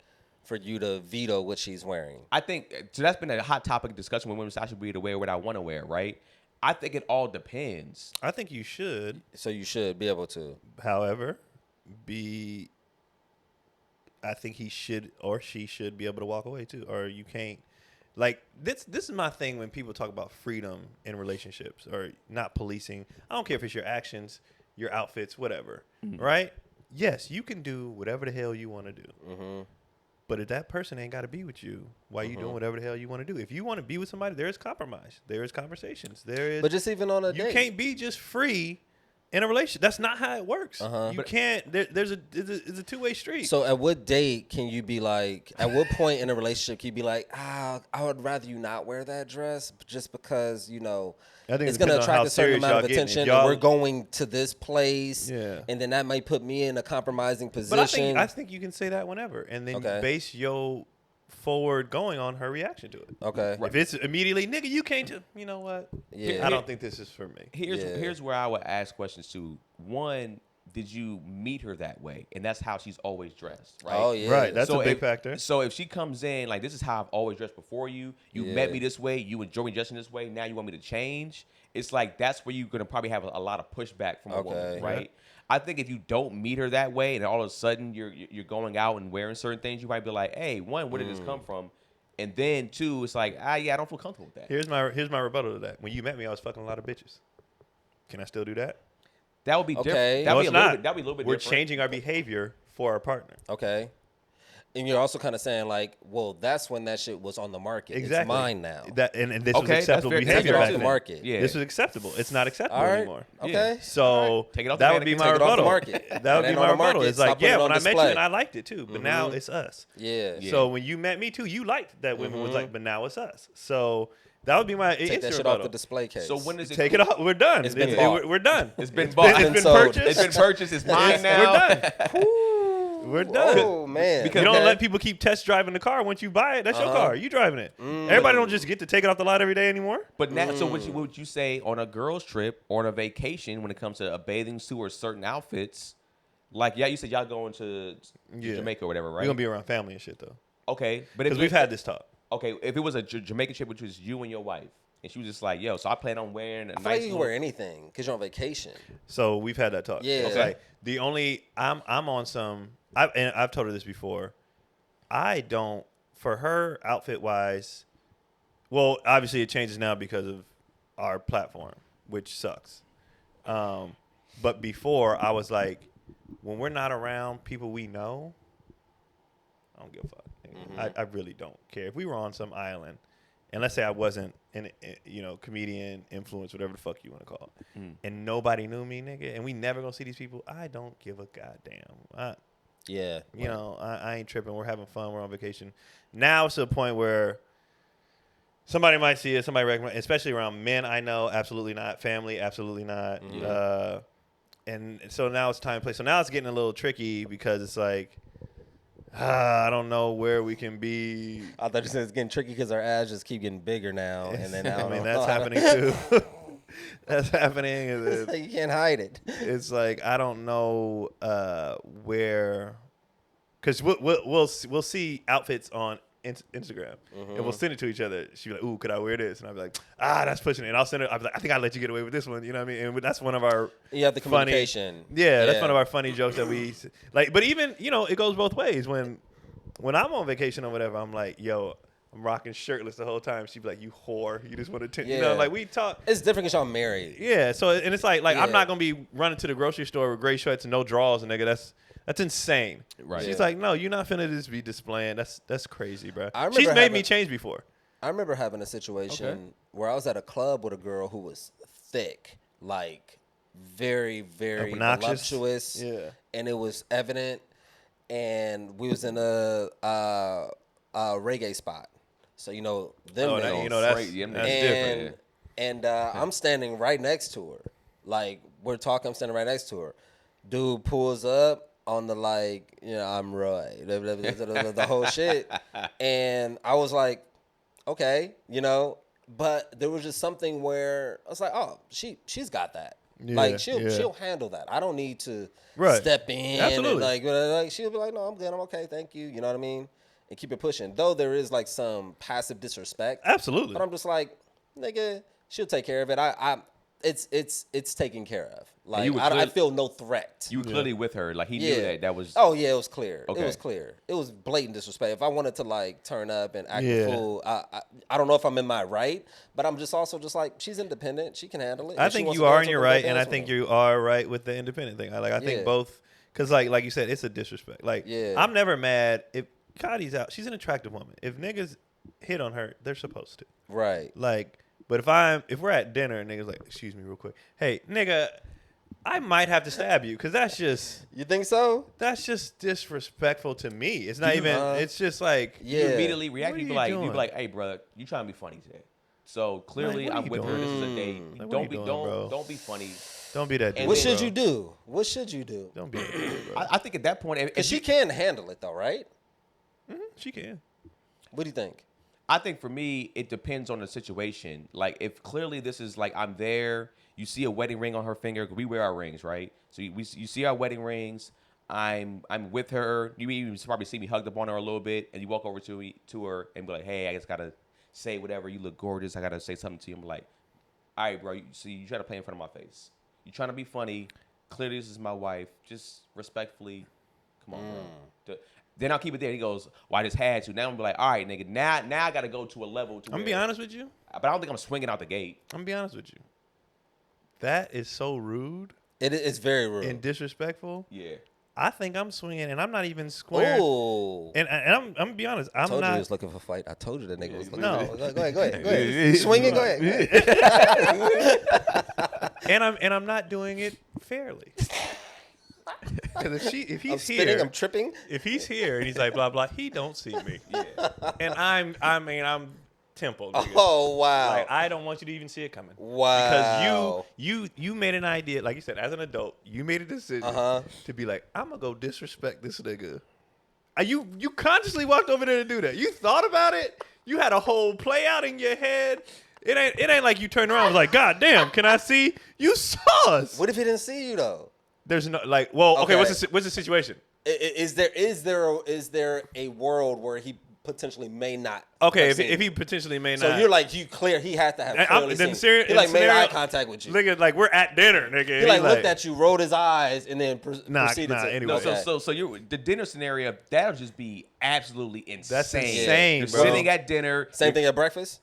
For you to veto what she's wearing? I think, so that's been a hot topic of discussion with women. So I should be able to wear what I want to wear, right? I think it all depends. I think you should. So you should be able to. However, be. I think he should or she should be able to walk away too, or you can't. Like this is my thing when people talk about freedom in relationships or not policing. I don't care if it's your actions, your outfits, whatever, right? Yes, you can do whatever the hell you want to do. But if that person ain't got to be with you, why you doing whatever the hell you want to do? If you want to be with somebody, there is compromise. There is conversations. There is. But just even on a date. You can't be just free in a relationship. That's not how it works. You can't. There's a two-way street. So at what date can you be like, at what point in a relationship can you be like, I would rather you not wear that dress just because, you know, I think it's going to attract a certain amount of getting. attention and we're going to this place. Yeah. And then that might put me in a compromising position. But I think you can say that whenever. And then base your forward going on her reaction to it. Okay. If it's immediately, nigga, you can't you know what? Yeah. I don't think this is for me. Here's where I would ask questions too. One, did you meet her that way? And that's how she's always dressed, right? Oh, yeah. Right. That's So a big factor. So if she comes in like, this is how I've always dressed before you. You met me this way. You enjoy me dressing this way. Now you want me to change. It's like that's where you're gonna probably have a lot of pushback from a woman, right? I think if you don't meet her that way, and all of a sudden you're going out and wearing certain things, you might be like, hey, one, where did this come from? And then two, it's like, I don't feel comfortable with that. Here's my rebuttal to that. When you met me, I was fucking a lot of bitches. Can I still do that? That would be different. Okay. That'd No, be it's a little not. bit. That'd be a little bit We're different. changing our behavior for our partner. Okay. And you're also kind of saying like, well, that's when that shit was on the market. Exactly. It's mine now. And this was Okay, acceptable that's fair. behavior Take it back off the then. market. Yeah. This was acceptable. It's not acceptable All right. anymore. Okay. So Take it off the that would be mannequin, my take it off the rebuttal. market. That It would be ain't my on the rebuttal. market. It's like, Stop putting it when on I met you display. and I liked it too, but now it's us. Yeah. So when you met me too, you liked that women was like, but now it's us. So that would be my Take that instant shit off rebuttal. the display case. So when does it Take it off. We're done. It's been bought. We're done. It's been It's bought. been It's been sold. purchased. It's been purchased. It's mine now. We're done. We're done. Oh man. You don't let people keep test driving the car. Once you buy it, that's your car. You driving it. Everybody don't just get to take it off the lot every day anymore. But now, so what would you say on a girl's trip or on a vacation when it comes to a bathing suit or certain outfits? Like, you said y'all going to Jamaica or whatever, right? We're gonna be around family and shit though, Okay, but because we've had this talk. Okay, if it was a Jamaican trip, which was you and your wife, and she was just like, "Yo, so I plan on wearing a I feel nice." like you can wear anything because you're on vacation. So we've had that talk. Yeah. It's Okay. like the only I'm on some. I've told her this before. I don't, for her outfit wise. Well, obviously it changes now because of our platform, which sucks. But before I was like, when we're not around people we know, I don't give a fuck. I really don't care. If we were on some island, and let's say I wasn't an comedian, influence, whatever the fuck you want to call it, and nobody knew me, nigga, and we never gonna see these people, I don't give a goddamn. Yeah. I ain't tripping. We're having fun. We're on vacation. Now it's to a point where somebody might see it, somebody recommend, especially around men I know, absolutely not. Family, absolutely not. And so now it's time to play. So now it's getting a little tricky because it's like, I don't know where we can be. I thought you said it's getting tricky because our ads just keep getting bigger now, and then I mean, that's happening too. That's happening. It's like you can't hide it. It's like I don't know where, because we'll see outfits on Instagram and we'll send it to each other. She'll be like, "Ooh, could I wear this?" And I'll be like, "That's pushing it." And I'll send it. I'll be like, "I think I'll let you get away with this one." You know what I mean? And that's one of our You have the communication. that's one of our funny jokes that we like. But even it goes both ways. When I'm on vacation or whatever, I'm like, "Yo, I'm rocking shirtless the whole time." She'd be like, "You whore, you just want to," like we talk. It's different because y'all married. Yeah, so and it's like Yeah. I'm not gonna be running to the grocery store with gray shirts and no drawers, and nigga, that's insane. Right. She's like, "No, you're not finna just be displaying. That's crazy, bro." I remember She's made me having- change before. I remember having a situation where I was at a club with a girl who was thick, like very, very Obnoxious. voluptuous. Yeah. And it was evident. And we was in a reggae spot. So, them niggas. That's Crazy. Them that's niggas. different. And I'm standing right next to her. Like, we're talking, I'm standing right next to her. Dude pulls up on the, like, I'm Roy. The whole shit. And I was like, okay, But there was just something where I was like, oh, she's got that. Yeah, Like, yeah. she'll handle that. I don't need to Right. step in. Absolutely. And like, she'll be like, no, I'm good. I'm okay. Thank you. You know what I mean? And keep it pushing. Though there is, like, some passive disrespect. Absolutely. But I'm just like, nigga, she'll take care of it. it's taken care of. Like you were I feel no threat. You were clearly with her. Like he knew that was. Oh yeah, it was clear. Okay. It was clear. It was blatant disrespect. If I wanted to like turn up and act a fool, I don't know if I'm in my right, but I'm just like she's independent. She can handle it. I If she think wants you to are dance in your with her, right, and I dance with think her. you are right with the independent thing. I think both, because like you said, it's a disrespect. Like I'm never mad if Kadi's out. She's an attractive woman. If niggas hit on her, they're supposed to. Right. Like, but if we're at dinner and niggas like, excuse me real quick, hey nigga, I might have to stab you because that's just. You think so? That's just disrespectful to me. It's not even. It's just like You immediately react. What You are be you like, doing? hey, brother, you trying to be funny today? So clearly, what are I'm you with her. doing? This is a date. Like, what are Don't you be doing, bro? don't be funny. Don't be that. And What then- should you do? What should you do? Don't be that dude, bro. I think at that point, if She can handle it though, right? She can. What do you think? I think for me, it depends on the situation. Like, if clearly this is like I'm there, you see a wedding ring on her finger. 'Cause we wear our rings, right? So you see our wedding rings. I'm with her. You even probably see me hugged up on her a little bit, and you walk over to her and be like, "Hey, I just gotta say whatever. You look gorgeous. I gotta say something to you." I'm like, "All right, bro. You try to play in front of my face. You trying to be funny. Clearly, this is my wife. Just respectfully, come on, bro." Then I'll keep it there. He goes, "Well, I just had to." Now I'm gonna be like, "All right, nigga. Now I gotta go to a level to." I'm gonna be honest with you. But I don't think I'm swinging out the gate. I'm gonna be honest with you. That is so rude It's very rude. and disrespectful. Yeah. I think I'm swinging, and I'm not even square. Oh. And I'm gonna be honest. I'm I told you he not. was looking for a fight. I told you the nigga was looking No. for a fight. Go ahead. Swing it, go ahead. And I'm not doing it fairly. Because if he's I'm spitting, here, I'm tripping. if he's here and he's like blah blah, he don't see me. Yeah. And I'm Temple. Nigga. Oh, wow. Like I don't want you to even see it coming. Wow. Because you made an idea, like you said, as an adult, you made a decision to be like, I'm gonna go disrespect this nigga. You consciously walked over there to do that. You thought about it. You had a whole play out in your head. It ain't like you turned around and was like, God damn, can I see? You saw us. What if he didn't see you though? There's no like, well, okay, Okay. what's the situation? Is there a world where he potentially may not? Okay, have seen if he you? potentially may So not. you're like he had to have clearly seen you. He like made eye contact with you. Nigga, like we're at dinner, nigga. He like looked at you, rolled his eyes, and then Nah, proceeded to. anyway. No, Okay. so you're the dinner scenario. That'll just be absolutely insane. That's insane, You're bro. sitting at dinner. Same thing at breakfast.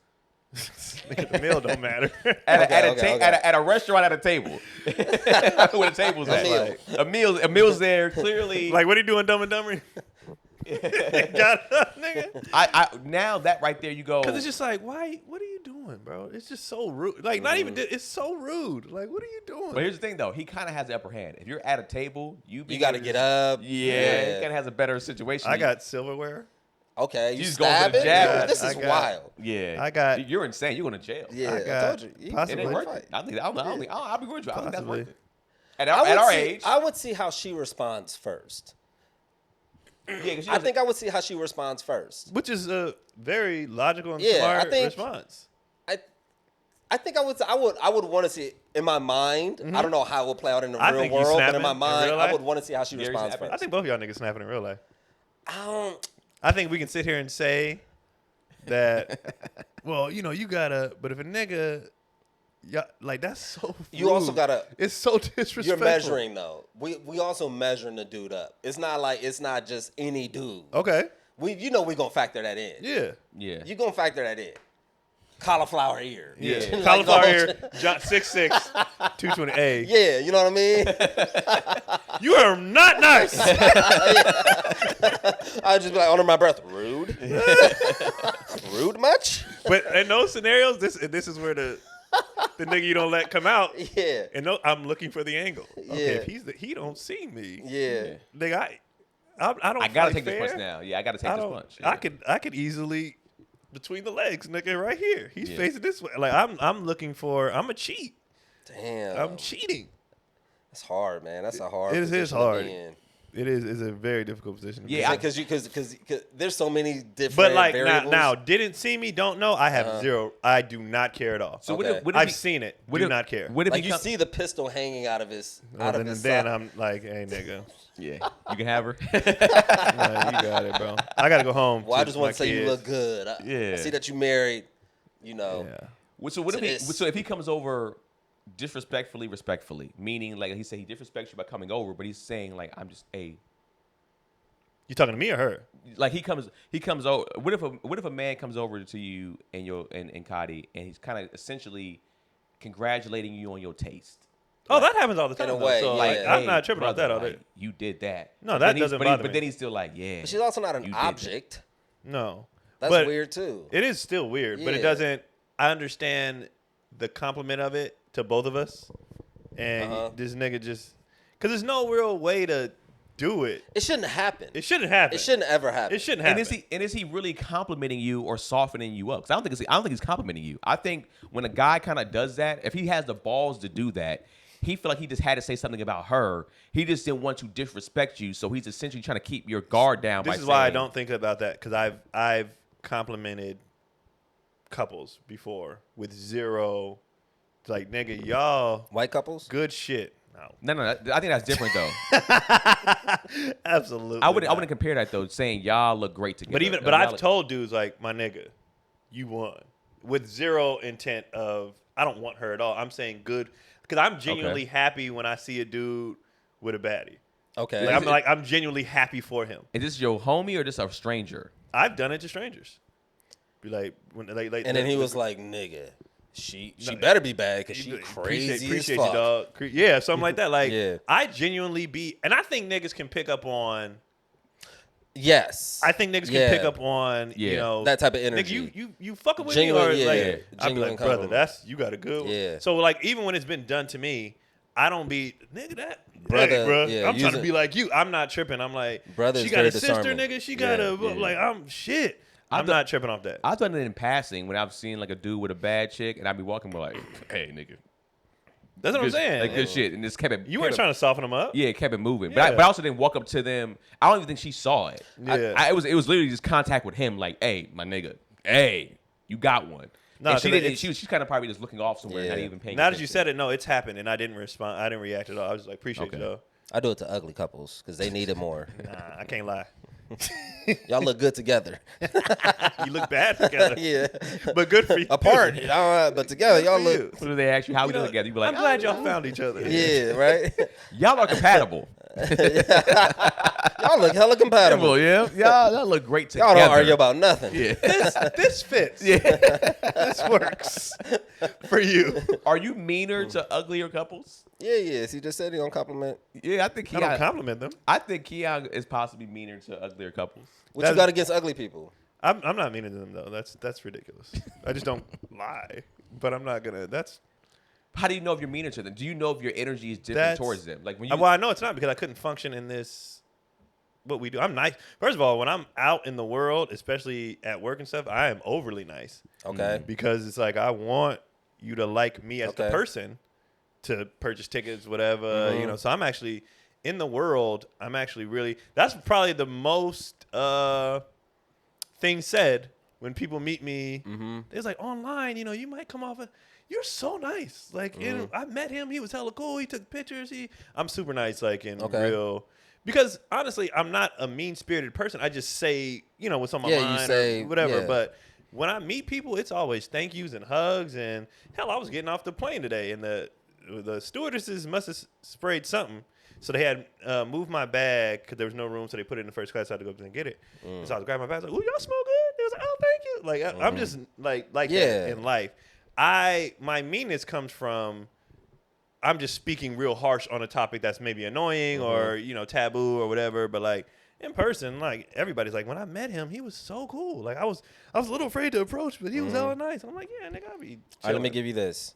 Nigga, the meal don't matter. At a restaurant at a table. Where the table's at. meal. Like, a meal's there. Clearly, Like, what are you doing, Dumb and Dumber? Got up, nigga. I now that right there you go. Because it's just like, why? What are you doing, bro? It's just so rude. Like, not even. It's so rude. Like, what are you doing? But here's the thing, though. He kind of has the upper hand. If you're at a table, you got to get up. Yeah, he kind of has a better situation. I got silverware. Okay, you He's going for stab the it. jab. This I is got- wild. Yeah, I got- You're insane. You're going to jail. Yeah, I got told you. It possibly- ain't Fight. worth it. I think I'll be with you. I think that's Possibly. worth it. At our age, I would see how she responds first. yeah, 'cause she I has a- think I would see how she responds first. Which is a very logical and Yeah, smart I think- response. I think I would want to see it in my mind. I don't know how it would play out in the I real think you world, but snapping in my in mind, real I life? would want to see how she Gary's responds snapping. I first. think both of y'all niggas snapping in real life. I don't. I think we can sit here and say that, well, you gotta, but if a nigga, yeah, like that's so You also rude. gotta- It's so disrespectful. You're measuring though. We also measuring the dude up. It's not just any dude. Okay. We gonna factor that in. Yeah. yeah. You gonna factor that in. Cauliflower ear. Yeah. Like, Cauliflower oh, ear, 6'6", 220. Yeah, you know what I mean? You are not nice. I'd just be like under my breath, rude. Rude much? But in those scenarios, this is where the nigga you don't let come out. Yeah. And I'm looking for the angle. Okay, Yeah. if he don't see me. Yeah. Nigga, I don't. I gotta fight take this fair. punch now. Yeah, I gotta take I this don't. punch. I could easily between the legs, nigga, right here. He's Yeah. facing this way. Like I'm looking for. I'm a cheat. Damn. I'm cheating. That's hard, man. That's a hard It is position hard. to be in. It is. It's a very difficult position. To be Yeah, in. Because there's so many different But like variables. now, didn't see me, don't know. I have zero. I do not care at all. So Okay. what if I've he- seen it. what Do if- not care. What if Like he you come- see the pistol hanging out of his then side. I'm like, hey nigga, Yeah, you can have her. nah, you got it, bro. I gotta go home. Well, I just my want to say you kids. look good. I Yeah. see that you married. You know. Yeah. So what To if he? this. So if he comes over disrespectfully, respectfully. Meaning, like he said, he disrespects you by coming over, but he's saying like, I'm just a. You talking to me or her? Like he comes over. What if a man comes over to you and Kadi, and he's kind of essentially congratulating you on your taste. Oh, that happens all the time. In a way, so, yeah. like, I'm not tripping brother, off that all like, day. you did that. No, But that then he's- doesn't but bother But me. then he's still like, yeah. But she's also not you an did object. No. That's But weird too. It is still weird, but it Yeah. doesn't. I understand the compliment of it to both of us, and this nigga just because there's no real way to do it. It shouldn't happen. It shouldn't happen. It shouldn't ever happen. It shouldn't happen. And is he really complimenting you or softening you up? Because I don't think he's complimenting you. I think when a guy kind of does that, if he has the balls to do that, he feel like he just had to say something about her. He just didn't want to disrespect you, so he's essentially trying to keep your guard down. This is why I don't think about that, because I've complimented couples before with zero, like, nigga, y'all White couples? good shit. No, No, I think that's different though. absolutely. I wouldn't compare that though, saying y'all look great together. But I've told dudes like, my nigga, you won, with zero intent of I don't want her at all. I'm saying good because I'm genuinely happy when I see a dude with a baddie. Okay. Like, I'm genuinely happy for him. Is this your homie or just a stranger? I've done it to strangers. Be like, and then he was like, nigga, she better be bad because she crazy appreciate as fuck. you, dog. Yeah, something like that. Like, Yeah. I genuinely be, and I think niggas can pick up on. Yes. I think niggas can pick up on, you Yeah. know, That type of energy. Nigga, you fucking with Genuine, me, or yeah, like, yeah. I'd be Genuine like, brother, compliment. you got a good one. Yeah. So like, even when it's been done to me, I don't be nigga that. Brother, Hey, bro, yeah, I'm trying to using- be like you. I'm not tripping. I'm like, Brother she is got a very sister, discerning. nigga. She got a Yeah. like, I'm shit. I'm thought- not tripping off that. I've done it in passing when I've seen like a dude with a bad chick, and I'd be walking with like, hey nigga, That's what I'm good, saying. like good shit, and just kept it. You weren't trying to soften them up. Yeah, it kept it moving. Yeah. But I also didn't walk up to them. I don't even think she saw it. Yeah. It was literally just contact with him, like, hey, my nigga, hey, you got one. No, and she 'cause didn't. it's- She's kind of probably just looking off somewhere, and not Yeah. even paying. Now that attention. you said it, no, it's happened, and I didn't respond. I didn't react at all. I was just like, appreciate Okay. you, though. I do it to ugly couples because they need it more. Nah, I can't lie. Y'all look good together. You look bad together. Yeah. But good for you. Apart, but together, y'all Good for look. you. So do they ask you how we You know, do together? You be like, I'm glad y'all found each other. Yeah, right? y'all are compatible. Y'all look hella compatible. Yeah, y'all look great together. Y'all don't argue about nothing. Yeah. This fits. Yeah. This works for you. Are you meaner to uglier couples? Yeah. He just said he don't compliment. Yeah, I think I don't Keon. compliment them. I think Keon is possibly meaner to uglier couples. What you got against ugly people? I'm not meaning to them, though. That's ridiculous. I just don't lie. But I'm not going to. That's. How do you know if you're meaner to them? Do you know if your energy is different That's- towards them? Like when you, Well, I know it's not because I couldn't function in this. What we do. I'm nice. First of all, when I'm out in the world, especially at work and stuff, I am overly nice. Okay. Because it's like I want you to like me as the Okay. person, to purchase tickets, whatever, you know. So I'm actually in the world. I'm actually really. That's probably the most thing said when people meet me. It's like online. You know, you might come off. You're so nice. Like I met him. He was hella cool. He took pictures. I'm super nice. Like in real. Because honestly, I'm not a mean-spirited person. I just say, you know, what's on my Yeah, you mind say- or whatever. yeah. But when I meet people, it's always thank yous and hugs. And hell, I was getting off the plane today, and the stewardesses must have sprayed something. So they had moved my bag because there was no room, so they put it in the first class. So I had to go up there and get it. So I was grabbing my bag. I was like, "Ooh, y'all smell good." They was like, "Oh, thank you." Like I'm just like Yeah. that in life. My meanness comes from. I'm just speaking real harsh on a topic that's maybe annoying or, you know, taboo or whatever. But like in person, like everybody's like, when I met him, he was so cool. Like I was a little afraid to approach, but he was hella nice. I'm like, yeah, nigga, I'll be All right, let me chilling. give you this.